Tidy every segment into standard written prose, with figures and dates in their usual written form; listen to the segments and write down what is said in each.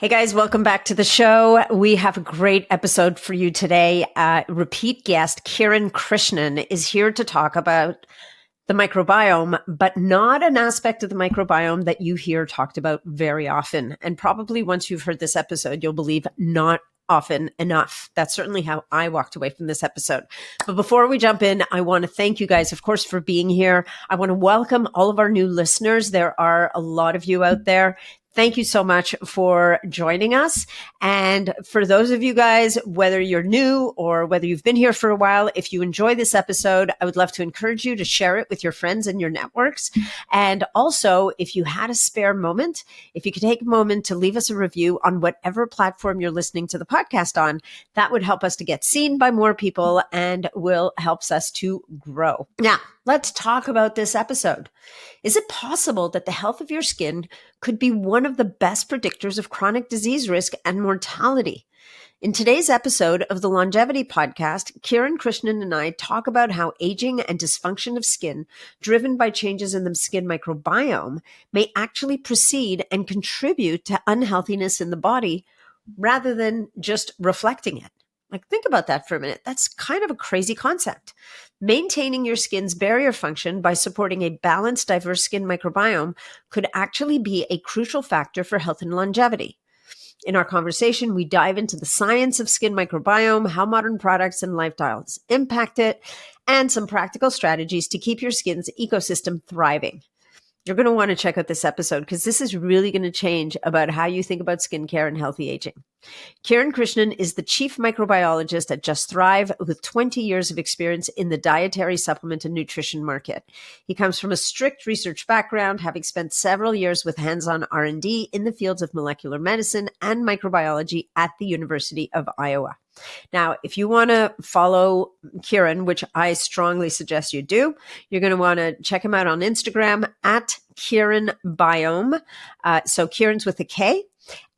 Hey guys, welcome back to the show. We have a great episode for you today. Repeat guest Kiran Krishnan is here to talk about the microbiome, but not an aspect of the microbiome that you hear talked about very often. And probably once you've heard this episode, you'll believe not often enough. That's certainly how I walked away from this episode. But before we jump in, I want to thank you guys, of course, for being here. I want to welcome all of our new listeners. There are a lot of you out there. Thank you so much for joining us. And for those of you guys, whether you're new or whether you've been here for a while, if you enjoy this episode, I would love to encourage you to share it with your friends and your networks. And also, if you had a spare moment, if you could take a moment to leave us a review on whatever platform you're listening to the podcast on, that would help us to get seen by more people and will helps us to grow. Now, let's talk about this episode. Is it possible that the health of your skin could be one of the best predictors of chronic disease risk and mortality? In today's episode of the Longevity Podcast, Kiran Krishnan and I talk about how aging and dysfunction of skin, driven by changes in the skin microbiome, may actually precede and contribute to unhealthiness in the body rather than just reflecting it. Like, think about that for a minute. That's kind of a crazy concept. Maintaining your skin's barrier function by supporting a balanced, diverse skin microbiome could actually be a crucial factor for health and longevity. In our conversation, we dive into the science of skin microbiome, how modern products and lifestyles impact it, and some practical strategies to keep your skin's ecosystem thriving. You're going to want to check out this episode because this is really going to change about how you think about skincare and healthy aging. Kiran Krishnan is the chief microbiologist at Just Thrive with 20 years of experience in the dietary supplement and nutrition market. He comes from a strict research background, having spent several years with hands-on R&D in the fields of molecular medicine and microbiology at the University of Iowa. Now, if you want to follow Kiran, which I strongly suggest you do, you're going to want to check him out on Instagram at Kiran Biome. So Kiran's with a K.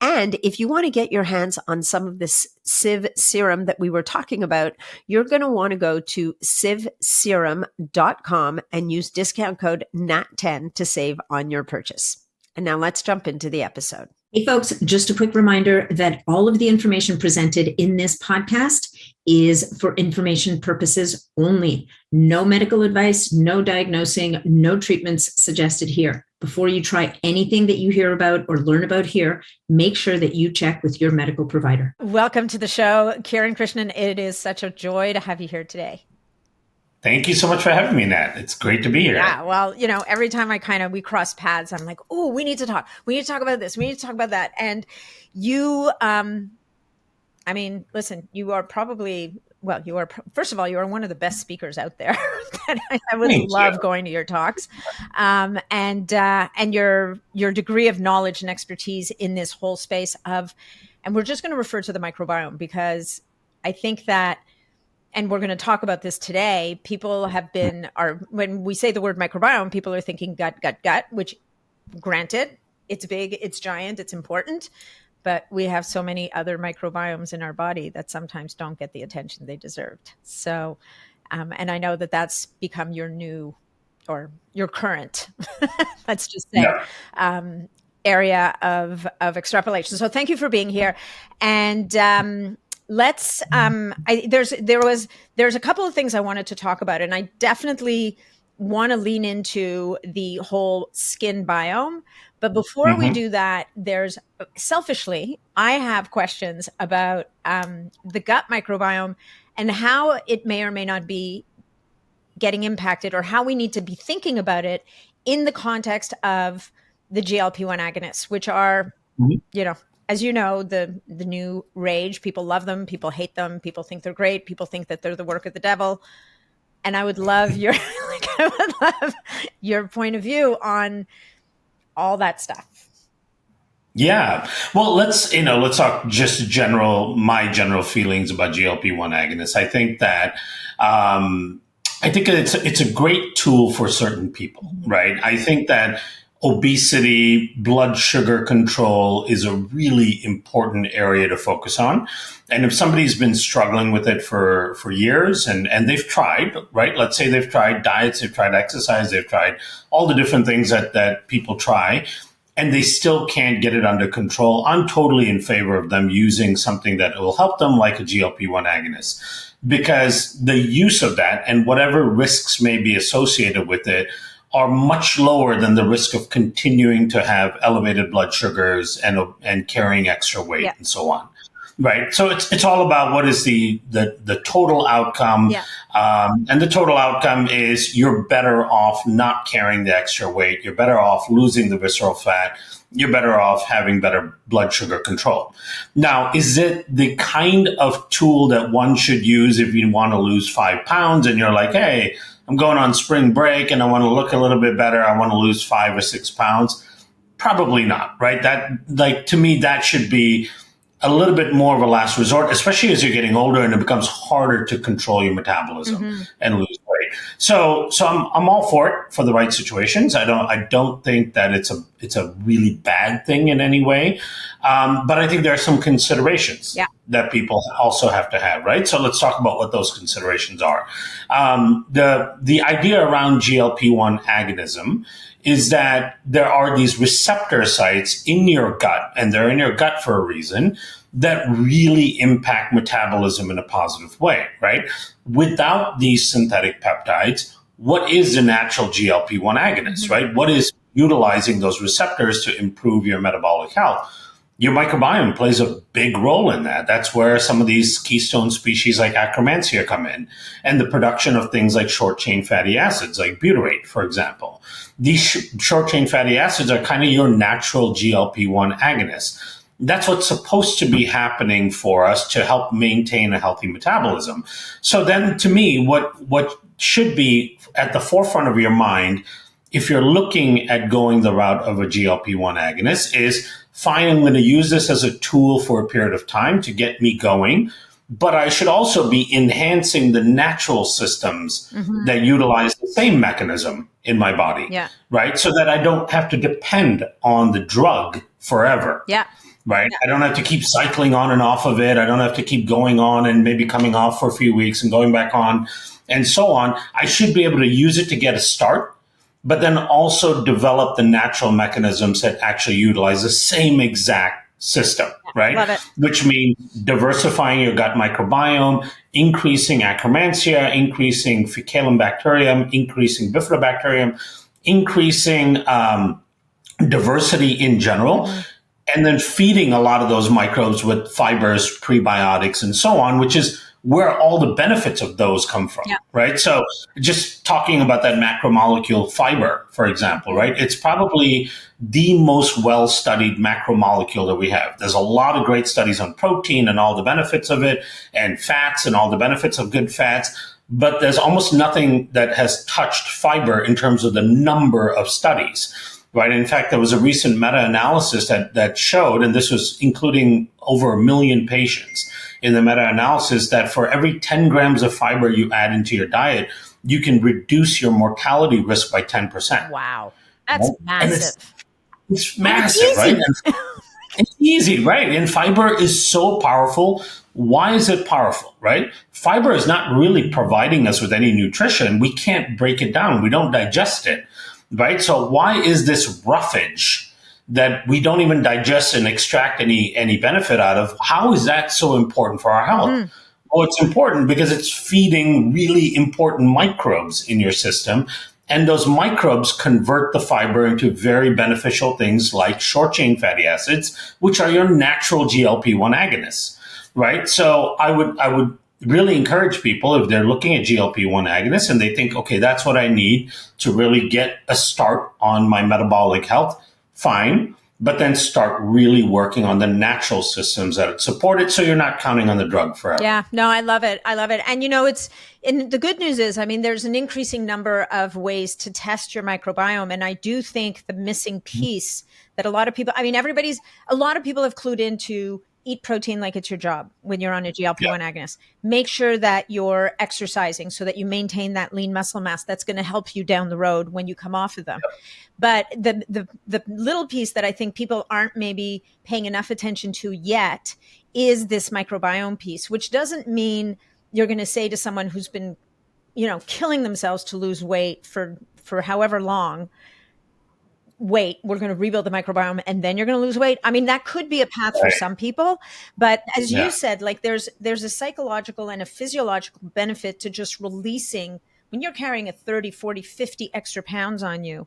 And if you want to get your hands on some of this Civ Serum that we were talking about, you're going to want to go to civserum.com and use discount code NAT10 to save on your purchase. And now let's jump into the episode. Hey folks, just a quick reminder that all of the information presented in this podcast is for information purposes only. No medical advice, no diagnosing, no treatments suggested here. Before you try anything that you hear about or learn about here, make sure that you check with your medical provider. Welcome to the show, Kiran Krishnan. It is such a joy to have you here today. Thank you so much for having me, Nat. It's great to be here. Yeah, well, every time we cross paths, I'm like, oh, we need to talk. We need to talk about this. We need to talk about that. And you, listen, you are probably, first of all, you are one of the best speakers out there. I would love going to your talks. And your degree of knowledge and expertise in this whole space and we're just going to refer to the microbiome because I think that, and we're going to talk about this today, people when we say the word microbiome, people are thinking gut, which granted, it's big, it's giant, it's important, but we have so many other microbiomes in our body that sometimes don't get the attention they deserved. So, and I know that that's become your new or your current, let's just say, area of extrapolation. So thank you for being here. And, there's a couple of things I wanted to talk about, and I definitely want to lean into the whole skin biome. But before we do that, selfishly, I have questions about the gut microbiome and how it may or may not be getting impacted or how we need to be thinking about it in the context of the GLP-1 agonists, which are, as you know, the new rage. People love them. People hate them. People think they're great. People think that they're the work of the devil. And I would love your point of view on all that stuff. Yeah. Well, let's talk just my general feelings about GLP-1 agonists. I think that, it's a great tool for certain people, right? I think that obesity, blood sugar control is a really important area to focus on. And if somebody's been struggling with it for years and they've tried, right? Let's say they've tried diets, they've tried exercise, they've tried all the different things that people try. and they still can't get it under control, I'm totally in favor of them using something that will help them, like a GLP-1 agonist, because the use of that and whatever risks may be associated with it are much lower than the risk of continuing to have elevated blood sugars and carrying extra weight and so on. Right. So it's all about what is the total outcome. Yeah. And the total outcome is you're better off not carrying the extra weight. You're better off losing the visceral fat. You're better off having better blood sugar control. Now, is it the kind of tool that one should use if you want to lose 5 pounds and you're like, hey, I'm going on spring break and I want to look a little bit better. I want to lose 5 or 6 pounds? Probably not. Right. That, like, to me, that should be a little bit more of a last resort, especially as you're getting older and it becomes harder to control your metabolism and lose weight. So I'm all for it for the right situations. I don't think that it's a really bad thing in any way. But I think there are some considerations that people also have to have, right? So let's talk about what those considerations are. The idea around GLP-1 agonism is that there are these receptor sites in your gut, and they're in your gut for a reason, that really impact metabolism in a positive way, right? Without these synthetic peptides, what is the natural GLP-1 agonist, right? What is utilizing those receptors to improve your metabolic health? Your microbiome plays a big role in that. That's where some of these keystone species like Akkermansia come in, and the production of things like short-chain fatty acids, like butyrate, for example. These short-chain fatty acids are kind of your natural GLP-1 agonists. That's what's supposed to be happening for us to help maintain a healthy metabolism. So then, to me, what should be at the forefront of your mind, if you're looking at going the route of a GLP-1 agonist, is fine, I'm going to use this as a tool for a period of time to get me going, but I should also be enhancing the natural systems that utilize the same mechanism in my body, right? So that I don't have to depend on the drug forever. Right. I don't have to keep cycling on and off of it. I don't have to keep going on and maybe coming off for a few weeks and going back on and so on. I should be able to use it to get a start, but then also develop the natural mechanisms that actually utilize the same exact system, right? Love it. Which means diversifying your gut microbiome, increasing Akkermansia, increasing Faecalibacterium, increasing Bifidobacterium, increasing diversity in general. And then feeding a lot of those microbes with fibers, prebiotics, and so on, which is where all the benefits of those come from, right? So just talking about that macromolecule fiber, for example, right? It's probably the most well-studied macromolecule that we have. There's a lot of great studies on protein and all the benefits of it, and fats and all the benefits of good fats, but there's almost nothing that has touched fiber in terms of the number of studies. Right. In fact, there was a recent meta-analysis that showed, and this was including over 1 million patients in the meta-analysis, that for every 10 grams of fiber you add into your diet, you can reduce your mortality risk by 10%. Wow. That's massive. It's massive, right? It's easy, right? And fiber is so powerful. Why is it powerful, right? Fiber is not really providing us with any nutrition. We can't break it down. We don't digest it. Right. So why is this roughage that we don't even digest and extract any benefit out of? How is that so important for our health? Well, it's important because it's feeding really important microbes in your system. And those microbes convert the fiber into very beneficial things like short chain fatty acids, which are your natural GLP-1 agonists. Right. So I would really encourage people, if they're looking at GLP-1 agonists and they think, okay, that's what I need to really get a start on my metabolic health, fine. But then start really working on the natural systems that support it, so you're not counting on the drug forever. Yeah, no, I love it. I love it. And and the good news is, I mean, there's an increasing number of ways to test your microbiome. And I do think the missing piece that a lot of people have clued into: eat protein like it's your job when you're on a GLP-1 agonist. Make sure that you're exercising so that you maintain that lean muscle mass. That's going to help you down the road when you come off of them. But the little piece that I think people aren't maybe paying enough attention to yet is this microbiome piece, which doesn't mean you're going to say to someone who's been, killing themselves to lose weight for however long, wait, we're going to rebuild the microbiome and then you're going to lose weight. I mean, that could be a path for some people, but as you said, like there's a psychological and a physiological benefit to just releasing when you're carrying a 30, 40, 50 extra pounds on you.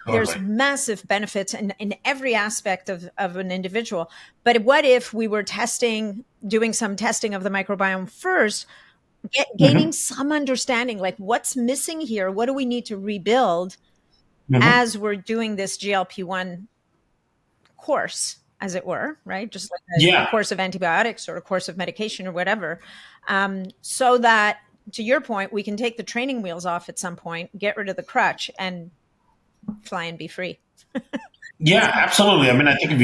There's massive benefits in every aspect of an individual. But what if we were doing some testing of the microbiome first, gaining some understanding, like what's missing here? What do we need to rebuild as we're doing this GLP-1 course, as it were, right? Just like a course of antibiotics or a course of medication or whatever. So that, to your point, we can take the training wheels off at some point, get rid of the crutch, and fly and be free. Yeah, absolutely. I mean, I think if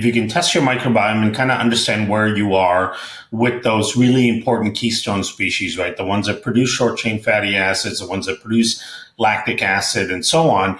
you can test your microbiome and kind of understand where you are with those really important keystone species, right? The ones that produce short chain fatty acids, the ones that produce lactic acid, and so on.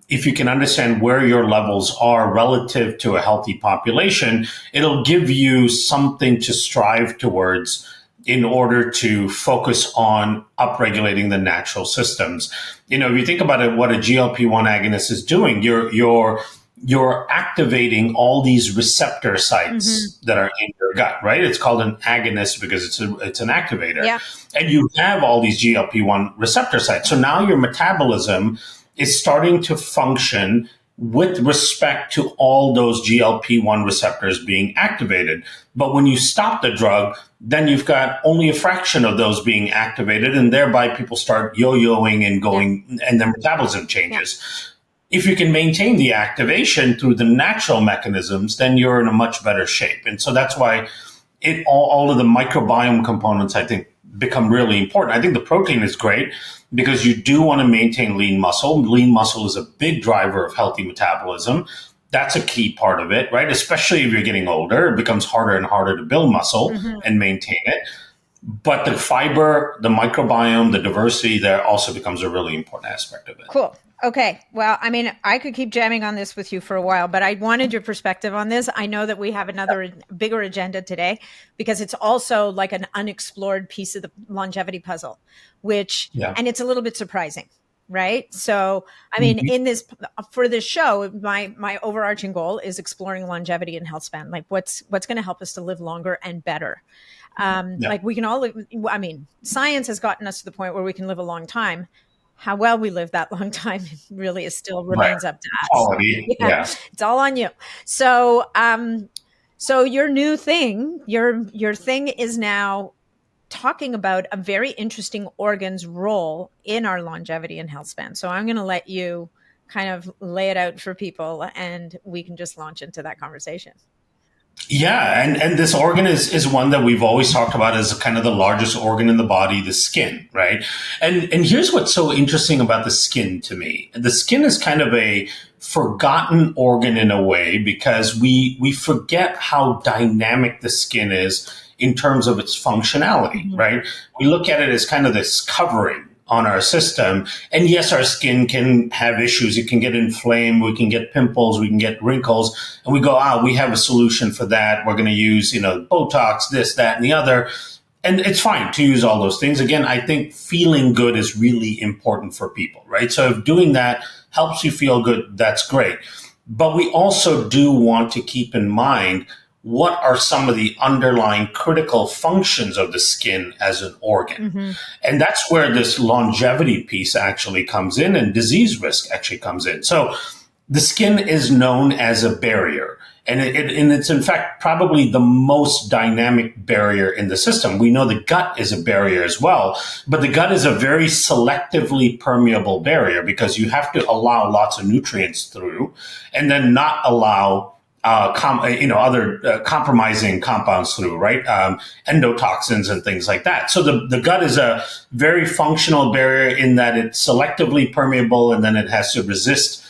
If you can understand where your levels are relative to a healthy population, it'll give you something to strive towards in order to focus on upregulating the natural systems. If you think about it, what a GLP-1 agonist is doing, you're activating all these receptor sites that are in your gut, right? It's called an agonist because it's an activator. Yeah. And you have all these GLP-1 receptor sites. So now your metabolism is starting to function with respect to all those GLP-1 receptors being activated. But when you stop the drug, then you've got only a fraction of those being activated, and thereby people start yo-yoing and going, and their metabolism changes. If you can maintain the activation through the natural mechanisms, then you're in a much better shape. And so that's why all of the microbiome components, I think, become really important. I think the protein is great because you do want to maintain lean muscle. Lean muscle is a big driver of healthy metabolism. That's a key part of it, right? Especially if you're getting older, it becomes harder and harder to build muscle and maintain it. But the fiber, the microbiome, the diversity there also becomes a really important aspect of it. Cool. Okay. Well, I mean, I could keep jamming on this with you for a while, but I wanted your perspective on this. I know that we have another bigger agenda today because it's also like an unexplored piece of the longevity puzzle, and it's a little bit surprising, right? So, I mean, for this show, my overarching goal is exploring longevity and health span. Like what's going to help us to live longer and better. Like we can all live, I mean, science has gotten us to the point where we can live a long time. How well we live that long time really still remains up to us. Quality. Yeah. It's all on you. So, so your new thing, your thing is now talking about a very interesting organ's role in our longevity and health span. So I'm going to let you kind of lay it out for people and we can just launch into that conversation. Yeah, and this organ is one that we've always talked about as kind of the largest organ in the body, the skin, right? And here's what's so interesting about the skin to me. The skin is kind of a forgotten organ in a way because we forget how dynamic the skin is in terms of its functionality, right? We look at it as kind of this covering on our system. And yes, our skin can have issues. It can get inflamed. We can get pimples. We can get wrinkles. And we go, we have a solution for that. We're going to use, Botox, this, that, and the other. And it's fine to use all those things. Again, I think feeling good is really important for people, right? So if doing that helps you feel good, that's great. But we also do want to keep in mind what are some of the underlying critical functions of the skin as an organ? And that's where this longevity piece actually comes in and disease risk actually comes in. So the skin is known as a barrier. And it's in fact probably the most dynamic barrier in the system. We know the gut is a barrier as well, but the gut is a very selectively permeable barrier because you have to allow lots of nutrients through and then not allow other compromising compounds through, right? Endotoxins and things like that. So the gut is a very functional barrier in that it's selectively permeable and then it has to resist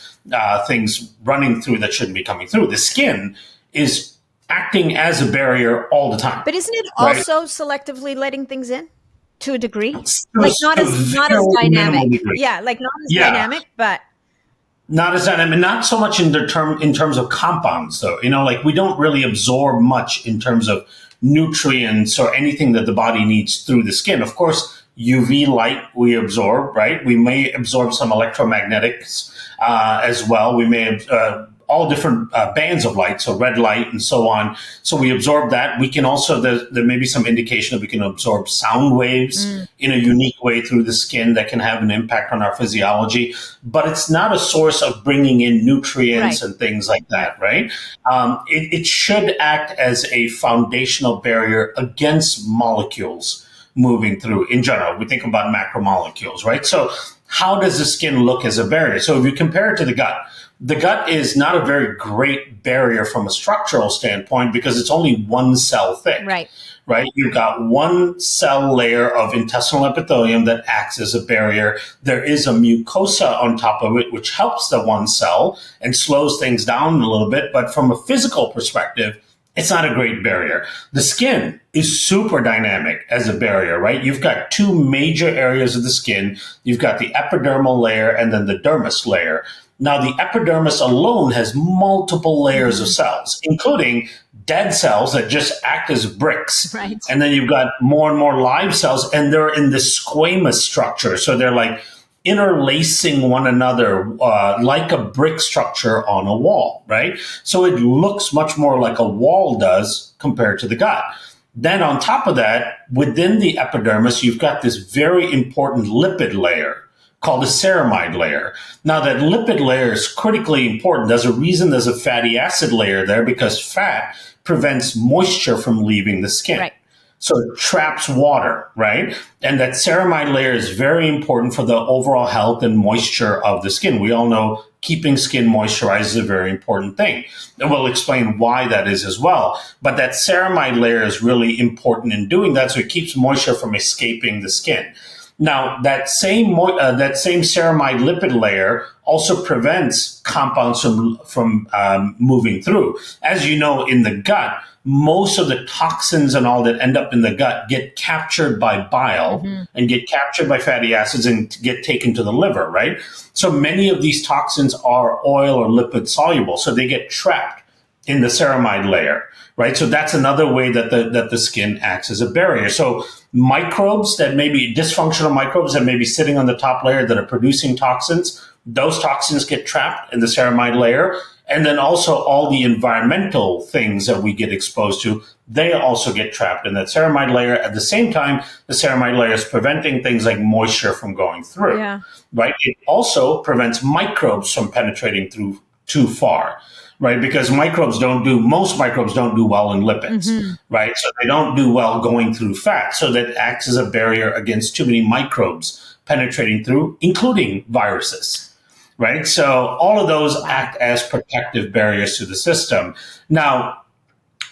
things running through that shouldn't be coming through. The skin is acting as a barrier all the time. But isn't it also selectively letting things in to a degree? Like not as dynamic. Yeah, like not as dynamic, but not as dynamic, not so much in terms of compounds, though. Like we don't really absorb much in terms of nutrients or anything that the body needs through the skin. Of course, UV light we absorb, right? We may absorb some electromagnetics as well. We may have all different bands of light, so red light and so on. So we absorb that. We can also, there may be some indication that we can absorb sound waves in a unique way through the skin that can have an impact on our physiology. But it's not a source of bringing in nutrients and things like that, right? It should act as a foundational barrier against molecules moving through in general. We think about macromolecules, right? So how does the skin look as a barrier? So if you compare it to the gut is not a very great barrier from a structural standpoint because it's only one cell thick. Right? You've got one cell layer of intestinal epithelium that acts as a barrier. There is a mucosa on top of it, which helps the one cell and slows things down a little bit. But from a physical perspective, it's not a great barrier. The skin is super dynamic as a barrier, right? You've got two major areas of the skin. You've got the epidermal layer and then the dermis layer. Now, the epidermis alone has multiple layers of cells, including dead cells that just act as bricks. And then you've got more and more live cells, and they're in this squamous structure. So they're like interlacing one another like a brick structure on a wall, right? So it looks much more like a wall does compared to the gut. Then on top of that, within the epidermis, you've got this very important lipid layer called a ceramide layer. Now, that lipid layer is critically important. There's a reason there's a fatty acid layer there because fat prevents moisture from leaving the skin. So it traps water, right? And that ceramide layer is very important for the overall health and moisture of the skin. We all know keeping skin moisturized is a very important thing. And we'll explain why that is as well. But that ceramide layer is really important in doing that, so it keeps moisture from escaping the skin. Now, that same ceramide lipid layer also prevents compounds from moving through. As you know, in the gut, most of the toxins and all that end up in the gut get captured by bile and get captured by fatty acids and get taken to the liver, right? So many of these toxins are oil or lipid soluble, so they get trapped in the ceramide layer, right? So that's another way that the skin acts as a barrier. So microbes that may be dysfunctional microbes that may be sitting on the top layer that are producing toxins, those toxins get trapped in the ceramide layer. And then also all the environmental things that we get exposed to, they also get trapped in that ceramide layer. At the same time, the ceramide layer is preventing things like moisture from going through, right? It also prevents microbes from penetrating through too far. Right, because most microbes don't do well in lipids, right? So they don't do well going through fat. So that acts as a barrier against too many microbes penetrating through, including viruses, right? So all of those act as protective barriers to the system. Now,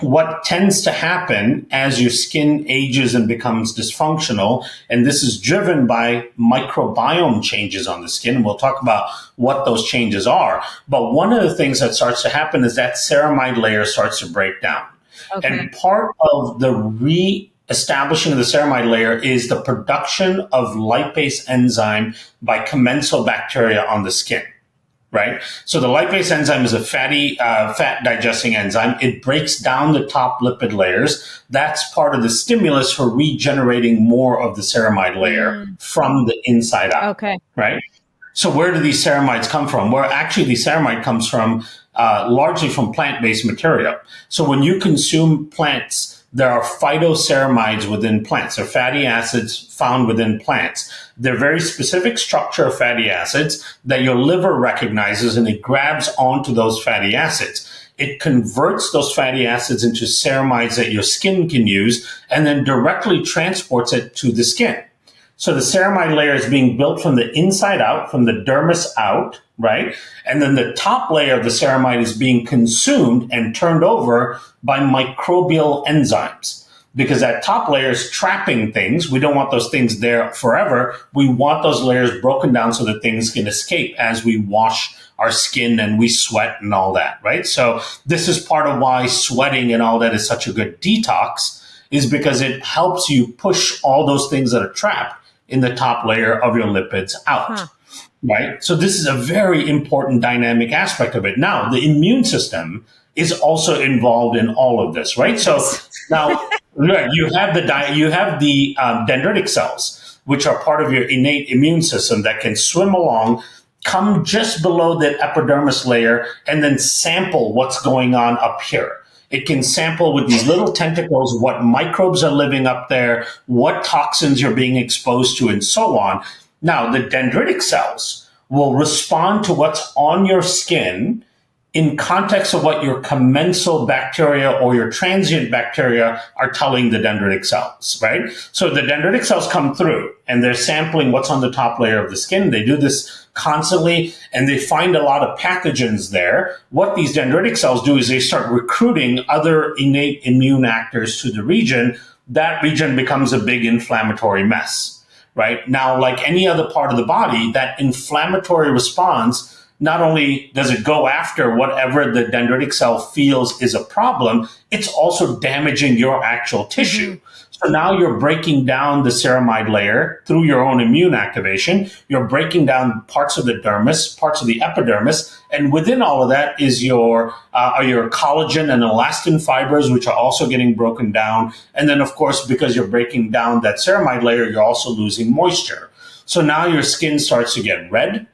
what tends to happen as your skin ages and becomes dysfunctional, and this is driven by microbiome changes on the skin, and we'll talk about what those changes are. But one of the things that starts to happen is that ceramide layer starts to break down. And part of the re-establishing of the ceramide layer is the production of lipase enzyme by commensal bacteria on the skin. Right? So the lipase enzyme is a fat digesting enzyme. It breaks down the top lipid layers. That's part of the stimulus for regenerating more of the ceramide layer from the inside out. Right? So where do these ceramides come from? Well, actually, the ceramide comes from largely from plant-based material. So when you consume plants, there are phytoceramides within plants. They're fatty acids found within plants. They're very specific structure of fatty acids that your liver recognizes, and it grabs onto those fatty acids. It converts those fatty acids into ceramides that your skin can use and then directly transports it to the skin. So the ceramide layer is being built from the inside out, from the dermis out, right? And then the top layer of the ceramide is being consumed and turned over by microbial enzymes. Because that top layer is trapping things. We don't want those things there forever. We want those layers broken down so that things can escape as we wash our skin and we sweat and all that, right? So this is part of why sweating and all that is such a good detox, is because it helps you push all those things that are trapped in the top layer of your lipids out, right? So this is a very important dendritic aspect of it. Now, the immune system is also involved in all of this, right? So now you have the dendritic cells, which are part of your innate immune system that can swim along, come just below the epidermis layer and then sample what's going on up here. It can sample with these little tentacles what microbes are living up there, what toxins you're being exposed to, and so on. Now, the dendritic cells will respond to what's on your skin in context of what your commensal bacteria or your transient bacteria are telling the dendritic cells, right? So the dendritic cells come through and they're sampling what's on the top layer of the skin. They do this constantly and they find a lot of pathogens there. What these dendritic cells do is they start recruiting other innate immune actors to the region. That region becomes a big inflammatory mess, right? Now, like any other part of the body, that inflammatory response, not only does it go after whatever the dendritic cell feels is a problem, it's also damaging your actual tissue. So now you're breaking down the ceramide layer through your own immune activation. You're breaking down parts of the dermis, parts of the epidermis, and within all of that is your collagen and elastin fibers, which are also getting broken down. And then, of course, because you're breaking down that ceramide layer, you're also losing moisture. So now your skin starts to get red,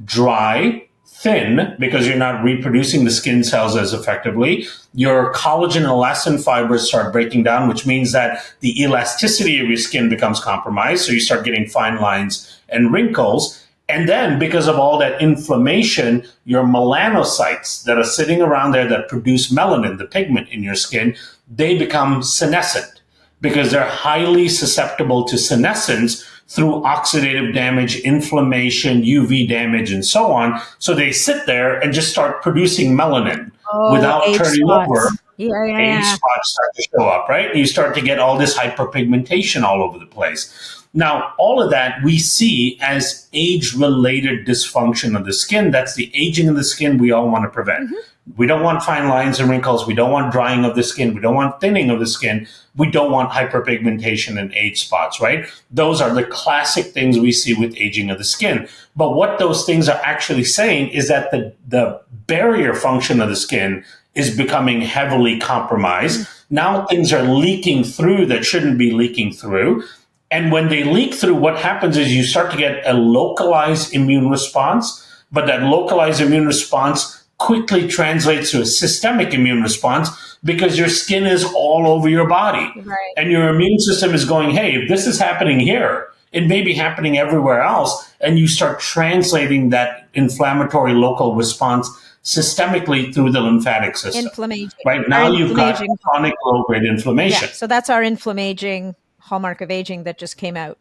dry, thin, because you're not reproducing the skin cells as effectively. Your collagen and elastin fibers start breaking down, which means that the elasticity of your skin becomes compromised. So you start getting fine lines and wrinkles. And then because of all that inflammation, your melanocytes that are sitting around there that produce melanin, the pigment in your skin, they become senescent because they're highly susceptible to senescence through oxidative damage, inflammation, UV damage, and so on. So they sit there and just start producing melanin without turning over. Age spots start to show up, right? And you start to get all this hyperpigmentation all over the place. Now, all of that we see as age-related dysfunction of the skin. That's the aging of the skin we all want to prevent. We don't want fine lines and wrinkles. We don't want drying of the skin. We don't want thinning of the skin. We don't want hyperpigmentation and age spots, right? Those are the classic things we see with aging of the skin. But what those things are actually saying is that the barrier function of the skin is becoming heavily compromised. Now things are leaking through that shouldn't be leaking through. And when they leak through, what happens is you start to get a localized immune response, but that localized immune response quickly translates to a systemic immune response because your skin is all over your body. Right. And your immune system is going, hey, if this is happening here, it may be happening everywhere else. And you start translating that inflammatory local response systemically through the lymphatic system. Inflammation. Right now you've got chronic low-grade inflammation. Yeah, so that's our inflammaging hallmark of aging that just came out.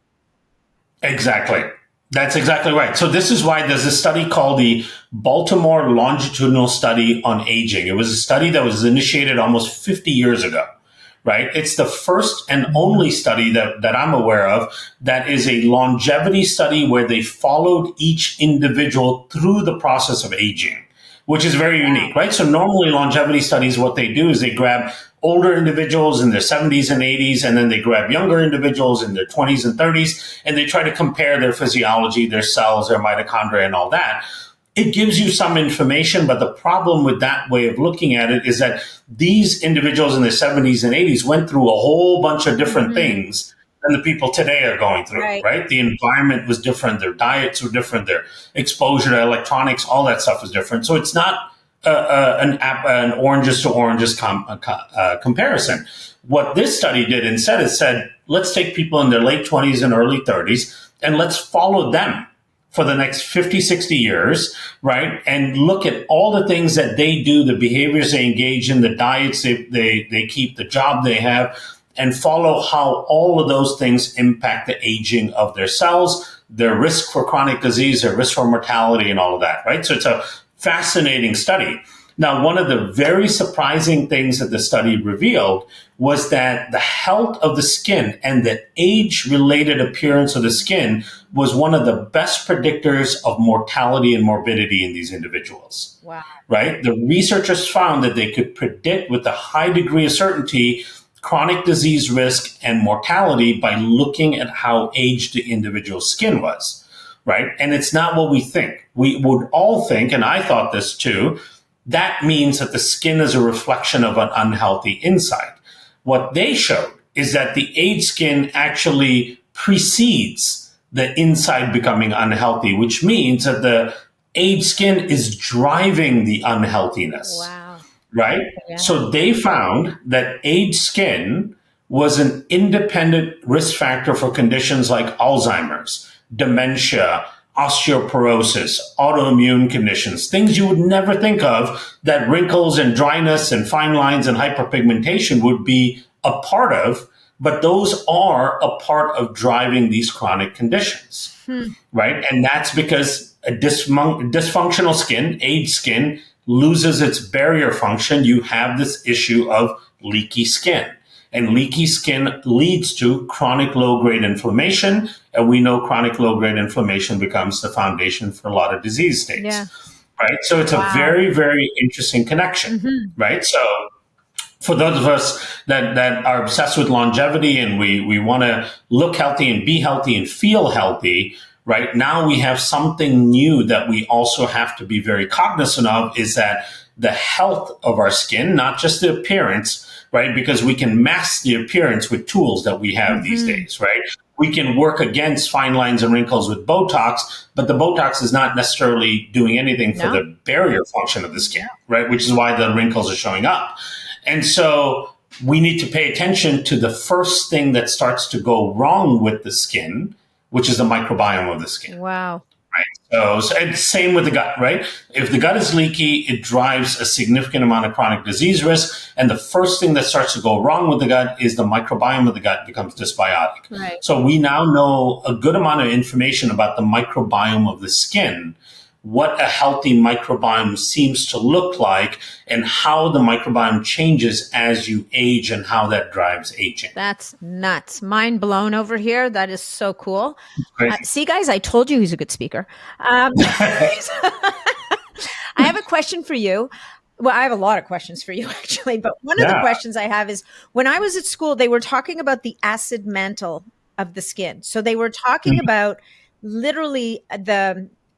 Exactly. That's exactly right. So this is why there's a study called the Baltimore Longitudinal Study on Aging. It was a study that was initiated almost 50 years ago, right? It's the first and only study that I'm aware of that is a longevity study where they followed each individual through the process of aging, which is very unique, right? So normally longevity studies, what they do is they grab older individuals in their 70s and 80s, and then they grab younger individuals in their 20s and 30s, and they try to compare their physiology, their cells, their mitochondria, and all that. It gives you some information, but the problem with that way of looking at it is that these individuals in their 70s and 80s went through a whole bunch of different things than the people today are going through, right? The environment was different, their diets were different, their exposure to electronics, all that stuff was different. So it's not an oranges to oranges comparison. What this study did instead is said, let's take people in their late 20s and early 30s and let's follow them for the next 50, 60 years, right? And look at all the things that they do, the behaviors they engage in, the diets they keep, the job they have, and follow how all of those things impact the aging of their cells, their risk for chronic disease, their risk for mortality, and all of that, right? So it's a fascinating study. Now, one of the very surprising things that the study revealed was that the health of the skin and the age-related appearance of the skin was one of the best predictors of mortality and morbidity in these individuals. Wow. Right? The researchers found that they could predict with a high degree of certainty chronic disease risk and mortality by looking at how aged the individual's skin was. Right? And it's not what we think. We would all think, and I thought this too, that means that the skin is a reflection of an unhealthy inside. What they showed is that the aged skin actually precedes the inside becoming unhealthy, which means that the aged skin is driving the unhealthiness. Wow. Right? Yeah. So they found that aged skin was an independent risk factor for conditions like Alzheimer's, dementia, osteoporosis, autoimmune conditions, things you would never think of that wrinkles and dryness and fine lines and hyperpigmentation would be a part of, but those are a part of driving these chronic conditions, right? And that's because a dysfunctional skin, aged skin, loses its barrier function. You have this issue of leaky skin. And leaky skin leads to chronic low-grade inflammation. And we know chronic low-grade inflammation becomes the foundation for a lot of disease states. Yeah. Right? So it's a very, very interesting connection. Right? So for those of us that are obsessed with longevity and we want to look healthy and be healthy and feel healthy, right now we have something new that we also have to be very cognizant of, is that the health of our skin, not just the appearance, right? Because we can mask the appearance with tools that we have these days, right? We can work against fine lines and wrinkles with Botox, but the Botox is not necessarily doing anything for the barrier function of the skin, right? Which is why the wrinkles are showing up. And so we need to pay attention to the first thing that starts to go wrong with the skin, which is the microbiome of the skin. Wow. Right. So and same with the gut, right? If the gut is leaky, it drives a significant amount of chronic disease risk. And the first thing that starts to go wrong with the gut is the microbiome of the gut becomes dysbiotic. Right. So we now know a good amount of information about the microbiome of the skin, what a healthy microbiome seems to look like, and how the microbiome changes as you age and how that drives aging. That's nuts. Mind blown over here. That is so cool. Great. See, guys, I told you he's a good speaker. I have a question for you. Well, I have a lot of questions for you, actually. But one of the questions I have is, when I was at school, they were talking about the acid mantle of the skin. So they were talking about literally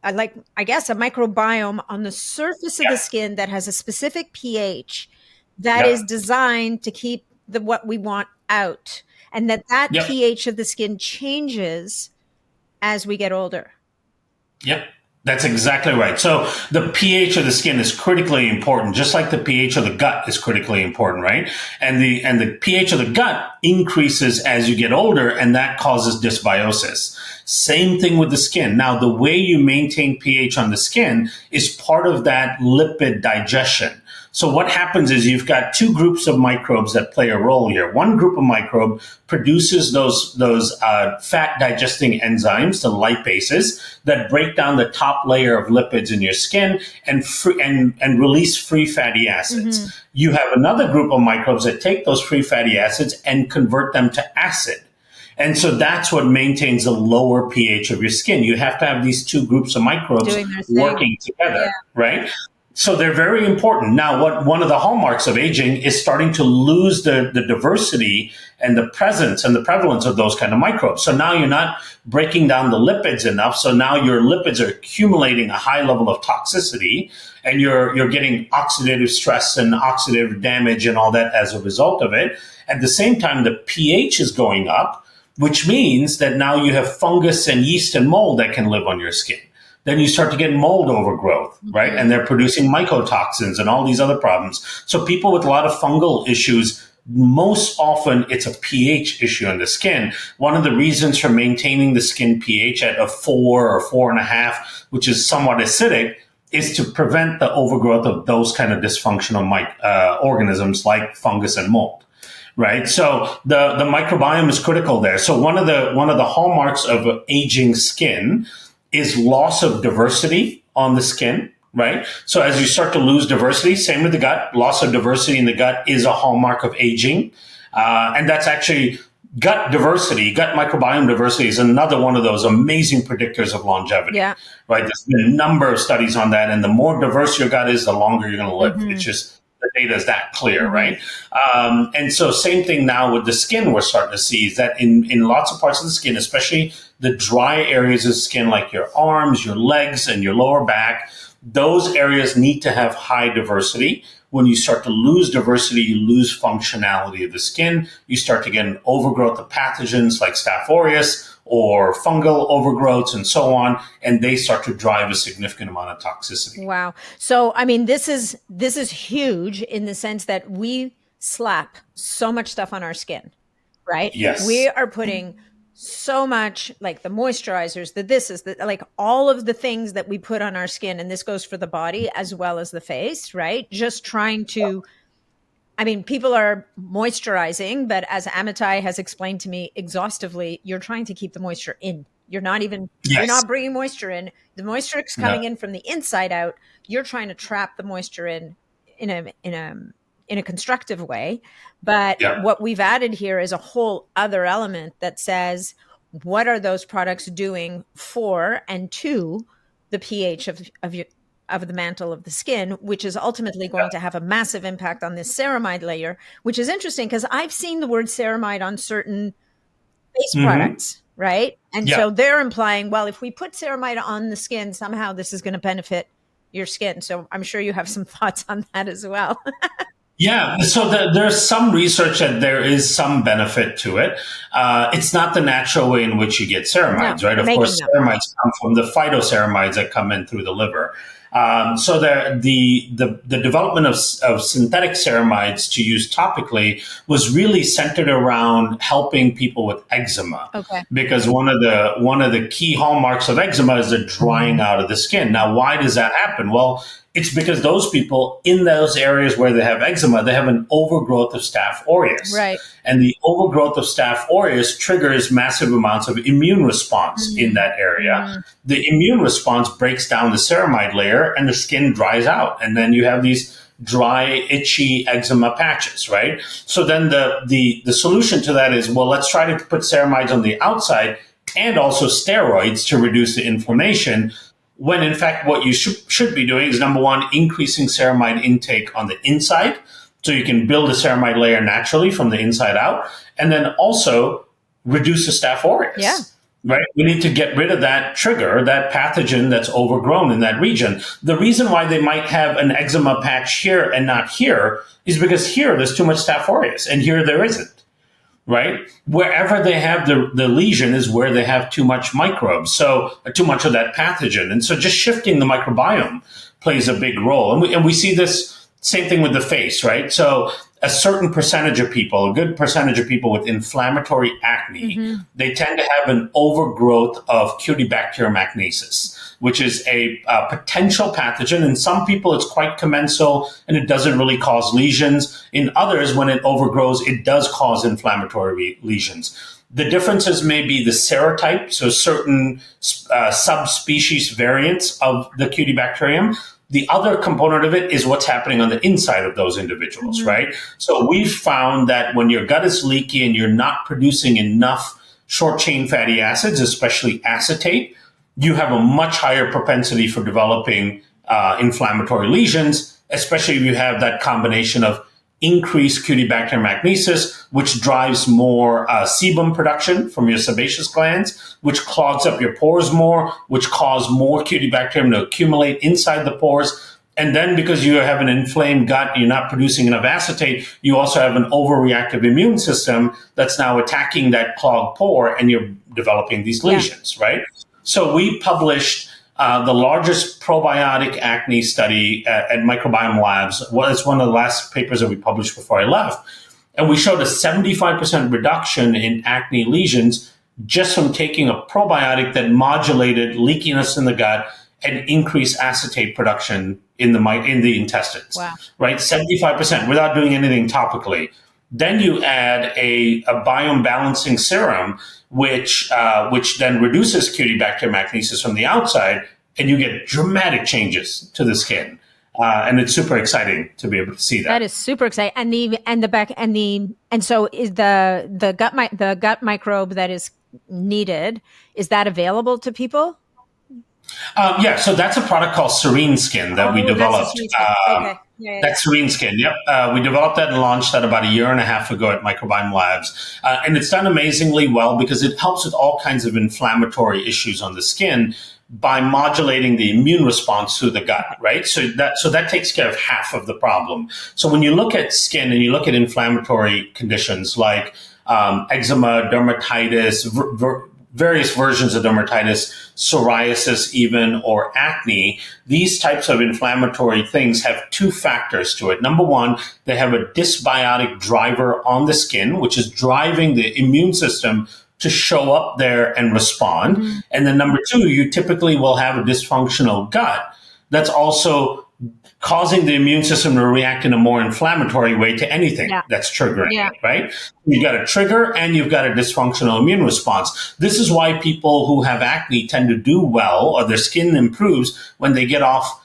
I guess a microbiome on the surface of the skin that has a specific pH that is designed to keep what we want out, and that pH of the skin changes as we get older. Yep. That's exactly right. So the pH of the skin is critically important, just like the pH of the gut is critically important, right? And the pH of the gut increases as you get older, and that causes dysbiosis. Same thing with the skin. Now, the way you maintain pH on the skin is part of that lipid digestion. So what happens is you've got two groups of microbes that play a role here. One group of microbe produces those fat digesting enzymes, the lipases, that break down the top layer of lipids in your skin and release free fatty acids. You have another group of microbes that take those free fatty acids and convert them to acid. And so that's what maintains the lower pH of your skin. You have to have these two groups of microbes working together, right? So they're very important. Now, one of the hallmarks of aging is starting to lose the diversity and the presence and the prevalence of those kind of microbes. So now you're not breaking down the lipids enough. So now your lipids are accumulating a high level of toxicity, and you're getting oxidative stress and oxidative damage and all that as a result of it. At the same time, the pH is going up, which means that now you have fungus and yeast and mold that can live on your skin. Then you start to get mold overgrowth, right? And they're producing mycotoxins and all these other problems. So people with a lot of fungal issues, most often it's a pH issue in the skin. One of the reasons for maintaining the skin pH at a 4 or 4.5, which is somewhat acidic, is to prevent the overgrowth of those kind of dysfunctional organisms like fungus and mold. Right. So the microbiome is critical there. So one of the hallmarks of aging skin is loss of diversity on the skin, right? So as you start to lose diversity, same with the gut, loss of diversity in the gut is a hallmark of aging. And that's actually gut diversity, gut microbiome diversity is another one of those amazing predictors of longevity, right? There's been a number of studies on that. And the more diverse your gut is, the longer you're going to live. It's just, the data is that clear, right? And so same thing now with the skin we're starting to see is that in lots of parts of the skin, especially the dry areas of the skin like your arms, your legs, and your lower back, those areas need to have high diversity. when you start to lose diversity, you lose functionality of the skin. You start to get an overgrowth of pathogens like Staph aureus or fungal overgrowths and so on, and they start to drive a significant amount of toxicity. Wow. So, I mean, this is huge in the sense that we slap so much stuff on our skin, right? Yes. We are putting so much, like the moisturizers, like all of the things that we put on our skin, and this goes for the body as well as the face, right? Just trying to, I mean, people are moisturizing, but as Amitai has explained to me exhaustively, you're trying to keep the moisture in. You're not bringing moisture in. The moisture is coming in from the inside out. You're trying to trap the moisture in a constructive way. But what we've added here is a whole other element that says, what are those products doing for and to the pH of the mantle of the skin, which is ultimately going to have a massive impact on this ceramide layer, which is interesting because I've seen the word ceramide on certain face products, right? And so they're implying, well, if we put ceramide on the skin, somehow this is going to benefit your skin. So I'm sure you have some thoughts on that as well. Yeah, so there's some research that there is some benefit to it. It's not the natural way in which you get ceramides, right? Of course, ceramides come from the phytoceramides that come in through the liver. So the development of synthetic ceramides to use topically was really centered around helping people with eczema. Okay. Because one of the key hallmarks of eczema is the drying out of the skin. Now, why does that happen? Well, it's because those people in those areas where they have eczema, they have an overgrowth of Staph aureus. Right. And the overgrowth of Staph aureus triggers massive amounts of immune response in that area. The immune response breaks down the ceramide layer and the skin dries out. And then you have these dry, itchy eczema patches, right? So then the solution to that is, well, let's try to put ceramides on the outside and also steroids to reduce the inflammation, when in fact what you should be doing is, number one, increasing ceramide intake on the inside, so you can build a ceramide layer naturally from the inside out, and then also reduce the Staph aureus. Yeah. Right? We need to get rid of that trigger, that pathogen that's overgrown in that region. The reason why they might have an eczema patch here and not here is because here there's too much Staph aureus and here there isn't. Right? Wherever they have the lesion is where they have too much microbes, so too much of that pathogen. And so just shifting the microbiome plays a big role. And we see this same thing with the face, right? So a certain percentage of people, a good percentage of people with inflammatory acne, they tend to have an overgrowth of Cutibacterium acnesis, which is a potential pathogen. In some people, it's quite commensal and it doesn't really cause lesions. In others, when it overgrows, it does cause inflammatory lesions. The differences may be the serotype, so certain subspecies variants of the Cutibacterium. The other component of it is what's happening on the inside of those individuals, right? So we've found that when your gut is leaky and you're not producing enough short-chain fatty acids, especially acetate, you have a much higher propensity for developing inflammatory lesions, especially if you have that combination of increased Cutibacterium acnesis, which drives more sebum production from your sebaceous glands, which clogs up your pores more, which cause more Cutibacterium to accumulate inside the pores. And then because you have an inflamed gut, you're not producing enough acetate, you also have an overreactive immune system that's now attacking that clogged pore and you're developing these lesions, right? So we published the largest probiotic acne study at Microbiome Labs. It's one of the last papers that we published before I left. And we showed a 75% reduction in acne lesions just from taking a probiotic that modulated leakiness in the gut and increased acetate production in the intestines. Wow. Right? 75% without doing anything topically. Then you add a biome balancing serum, which then reduces Cutibacterium acnesis from the outside, and you get dramatic changes to the skin. And it's super exciting to be able to see that. That is super exciting. And so is the gut microbe that is needed, is that available to people? Yeah, so that's a product called Serene Skin that we developed. That's Serene Skin. Yep. We developed that and launched that about a year and a half ago at Microbiome Labs. And it's done amazingly well because it helps with all kinds of inflammatory issues on the skin. by modulating the immune response to the gut, right? So that takes care of half of the problem. So when you look at skin and you look at inflammatory conditions like eczema, dermatitis, various versions of dermatitis, psoriasis even, or acne, these types of inflammatory things have two factors to it. Number one, they have a dysbiotic driver on the skin, which is driving the immune system to show up there and respond. Mm-hmm. And then number two, you typically will have a dysfunctional gut that's also causing the immune system to react in a more inflammatory way to anything that's triggering it, right? You've got a trigger and you've got a dysfunctional immune response. This is why people who have acne tend to do well, or their skin improves when they get off,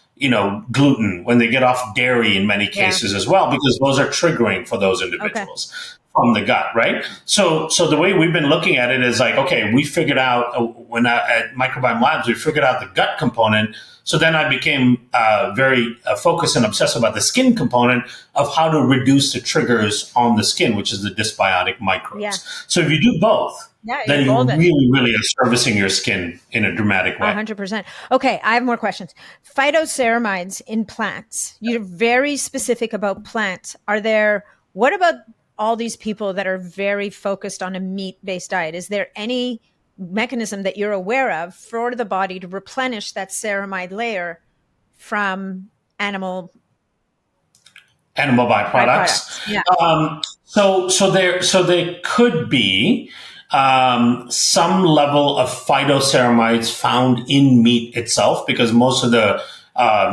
gluten, when they get off dairy in many cases as well, because those are triggering for those individuals. Okay. From the gut, right? So the way we've been looking at it is like, okay, we figured out at Microbiome Labs, we figured out the gut component. So then I became very focused and obsessed about the skin component of how to reduce the triggers on the skin, which is the dysbiotic microbes. Yeah. So if you do both, then you really are servicing your skin in a dramatic way. 100%. Okay, I have more questions. Phytoceramides in plants. You're very specific about plants. What about all these people that are very focused on a meat-based diet? Is there any mechanism that you're aware of for the body to replenish that ceramide layer from animal byproducts? Yeah. So there could be some level of phytoceramides found in meat itself, because most of the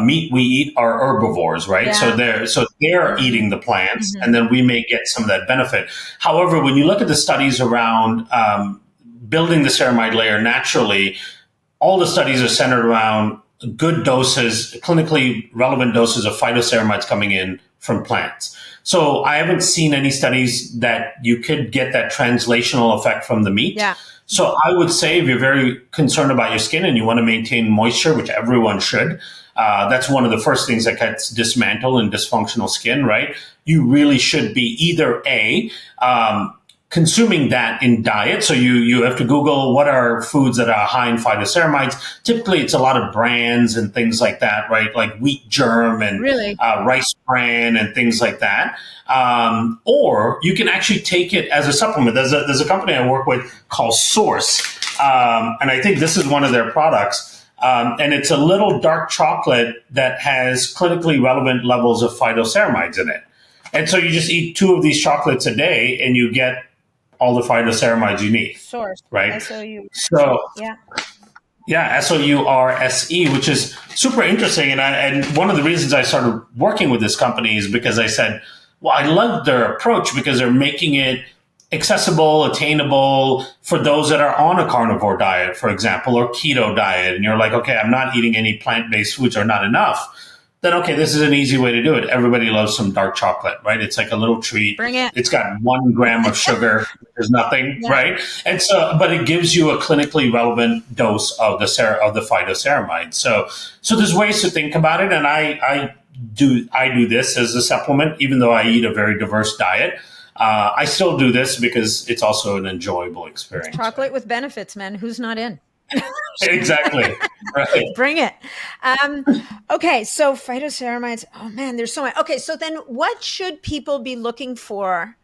meat we eat are herbivores, right? Yeah. So they're eating the plants, and then we may get some of that benefit. However, when you look at the studies around building the ceramide layer naturally, all the studies are centered around good doses, clinically relevant doses of phytoceramides coming in from plants. So I haven't seen any studies that you could get that translational effect from the meat. Yeah. So I would say if you're very concerned about your skin and you want to maintain moisture, which everyone should, that's one of the first things that gets dismantled in dysfunctional skin, right? You really should be either consuming that in diet. So you have to Google what are foods that are high in phytoceramides. Typically, it's a lot of brands and things like that, right? Like wheat germ and rice bran and things like that. Or you can actually take it as a supplement. There's a company I work with called Source. And I think this is one of their products. And it's a little dark chocolate that has clinically relevant levels of phytoceramides in it. And so you just eat 2 of these chocolates a day and you get all the phytoceramides you need. Source. Right? S-O-U. So, S-O-U-R-S-E, which is super interesting. And one of the reasons I started working with this company is because I said, well, I love their approach because they're making it accessible, attainable for those that are on a carnivore diet, for example, or keto diet. And you're like, okay, I'm not eating any plant-based foods or not enough. Then, okay, this is an easy way to do it. Everybody loves some dark chocolate, right? It's like a little treat. Bring it. It's got 1 gram of sugar. There's nothing, right? And so, but it gives you a clinically relevant dose of the phytoceramide. So there's ways to think about it. And I do this as a supplement, even though I eat a very diverse diet. I still do this because it's also an enjoyable experience. It's chocolate with benefits, man. Who's not in? Exactly. Right. Bring it. Okay. So phytoceramides. Oh man, there's so much. Okay. So then what should people be looking for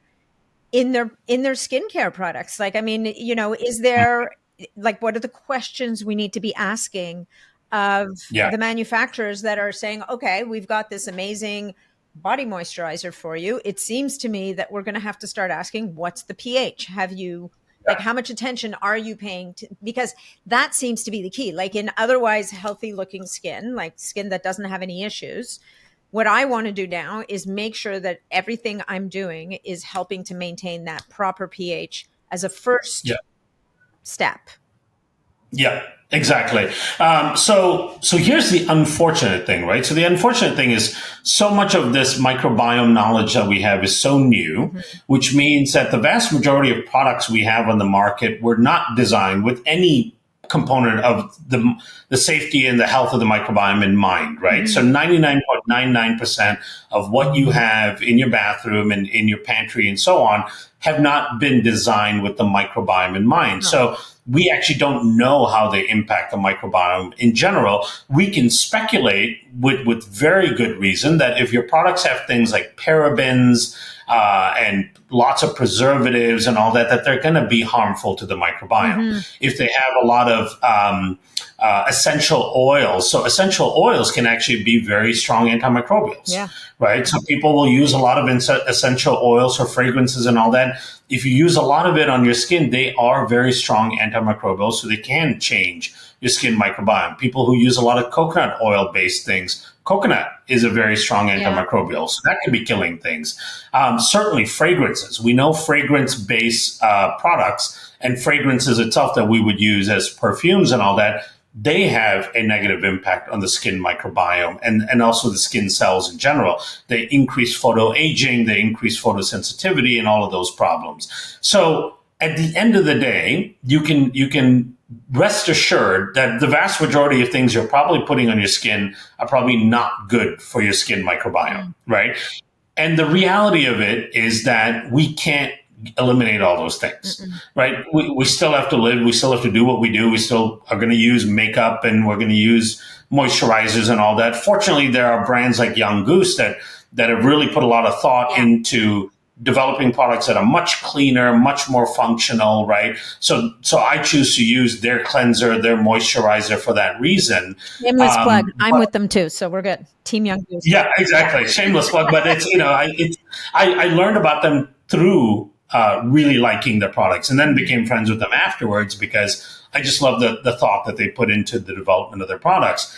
in their skincare products? Like, I mean, is there what are the questions we need to be asking of the manufacturers that are saying, okay, we've got this amazing body moisturizer for you. It seems to me that we're going to have to start asking, what's the pH? Have you how much attention are you paying to, because that seems to be the key. Like in otherwise healthy looking skin, like skin that doesn't have any issues, what I want to do now is make sure that everything I'm doing is helping to maintain that proper pH as a first step. Yeah, exactly. So here's the unfortunate thing, right? So the unfortunate thing is so much of this microbiome knowledge that we have is so new, which means that the vast majority of products we have on the market were not designed with any component of the safety and the health of the microbiome in mind, right? So 99.99% of what you have in your bathroom and in your pantry and so on have not been designed with the microbiome in mind. So we actually don't know how they impact the microbiome in general. We can speculate with very good reason that if your products have things like parabens and lots of preservatives and all that, that they're going to be harmful to the microbiome. If they have a lot of essential oils, so essential oils can actually be very strong antimicrobials, right? So people will use a lot of essential oils or fragrances and all that. If you use a lot of it on your skin, they are very strong antimicrobials, so they can change your skin microbiome. People who use a lot of coconut oil-based things, coconut is a very strong antimicrobial, so that can be killing things. Certainly fragrances. We know fragrance-based products and fragrances itself that we would use as perfumes and all that, they have a negative impact on the skin microbiome and also the skin cells in general. They increase photoaging, they increase photosensitivity and all of those problems. So at the end of the day, you can rest assured that the vast majority of things you're probably putting on your skin are probably not good for your skin microbiome, right? And the reality of it is that we can't eliminate all those things, right? We still have to live. We still have to do what we do. We still are going to use makeup and we're going to use moisturizers and all that. Fortunately, there are brands like Young Goose that have really put a lot of thought into developing products that are much cleaner, much more functional, right? So I choose to use their cleanser, their moisturizer for that reason. Shameless plug. I'm with them too, so we're good. Team Young Goose. Yeah, exactly. Shameless plug, but it's I learned about them through really liking their products, and then became friends with them afterwards because I just love the thought that they put into the development of their products.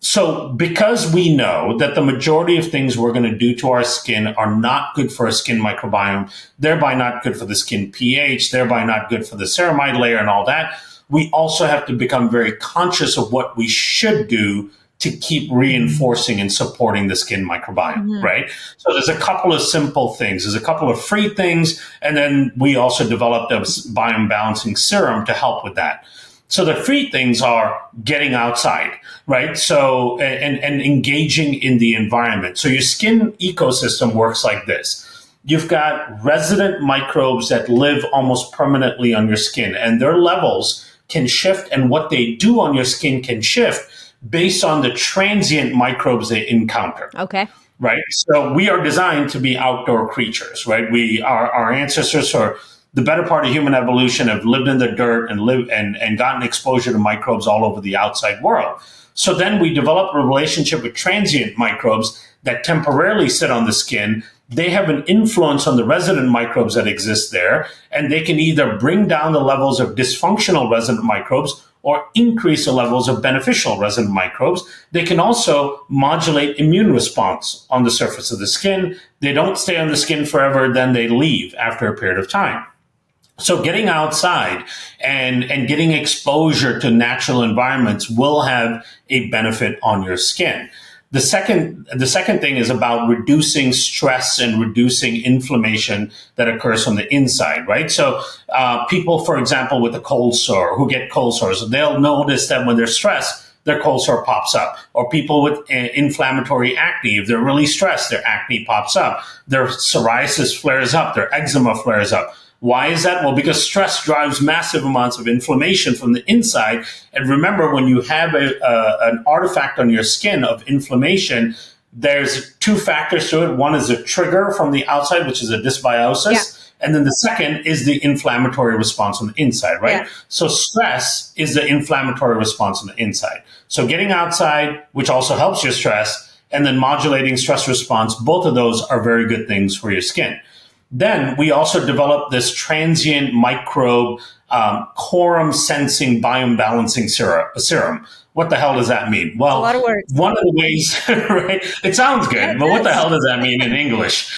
So because we know that the majority of things we're going to do to our skin are not good for our skin microbiome, thereby not good for the skin pH, thereby not good for the ceramide layer and all that, we also have to become very conscious of what we should do to keep reinforcing and supporting the skin microbiome, right? So there's a couple of simple things. There's a couple of free things, and then we also developed a biome balancing serum to help with that. So the free things are getting outside, right? So, and engaging in the environment. So your skin ecosystem works like this. You've got resident microbes that live almost permanently on your skin, and their levels can shift, and what they do on your skin can shift based on the transient microbes they encounter. Okay. Right? So we are designed to be outdoor creatures, right? Our ancestors for the better part of human evolution have lived in the dirt and gotten exposure to microbes all over the outside world. So then we develop a relationship with transient microbes that temporarily sit on the skin. They have an influence on the resident microbes that exist there, and they can either bring down the levels of dysfunctional resident microbes or increase the levels of beneficial resident microbes. They can also modulate immune response on the surface of the skin. They don't stay on the skin forever, then they leave after a period of time. So getting outside and getting exposure to natural environments will have a benefit on your skin. The second thing is about reducing stress and reducing inflammation that occurs from the inside, right? So people, for example, with a cold sore, who get cold sores, they'll notice that when they're stressed, their cold sore pops up. Or people with inflammatory acne, if they're really stressed, their acne pops up. Their psoriasis flares up, their eczema flares up. Why is that? Well, because stress drives massive amounts of inflammation from the inside. And remember, when you have an artifact on your skin of inflammation, there's two factors to it. One is a trigger from the outside, which is a dysbiosis. Yeah. And then the second is the inflammatory response on the inside, right? Yeah. So stress is the inflammatory response on the inside. So getting outside, which also helps your stress, and then modulating stress response, both of those are very good things for your skin. Then we also developed this transient microbe quorum sensing biome balancing serum. What the hell does that mean? Well, a lot of words. One of the ways, right? It sounds good, but what the hell does that mean in English?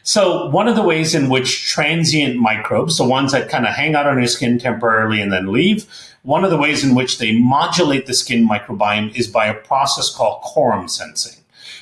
So one of the ways in which transient microbes, the ones that kind of hang out on your skin temporarily and then leave, one of the ways in which they modulate the skin microbiome is by a process called quorum sensing.